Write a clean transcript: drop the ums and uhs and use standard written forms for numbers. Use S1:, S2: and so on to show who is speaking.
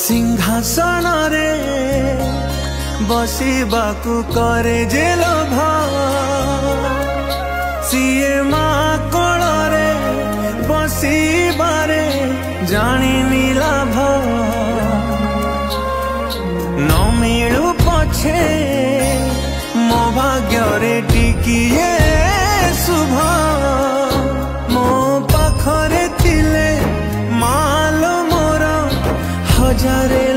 S1: सिंहासन रे बसिबाकू करे जे लोभ सीए माँ कोଳରେ बसिबारे जानी लाभ न मिलू पछे मो भाग्य रे टिकिए शुभ मो पाखरे थिले मालो मोर हजारे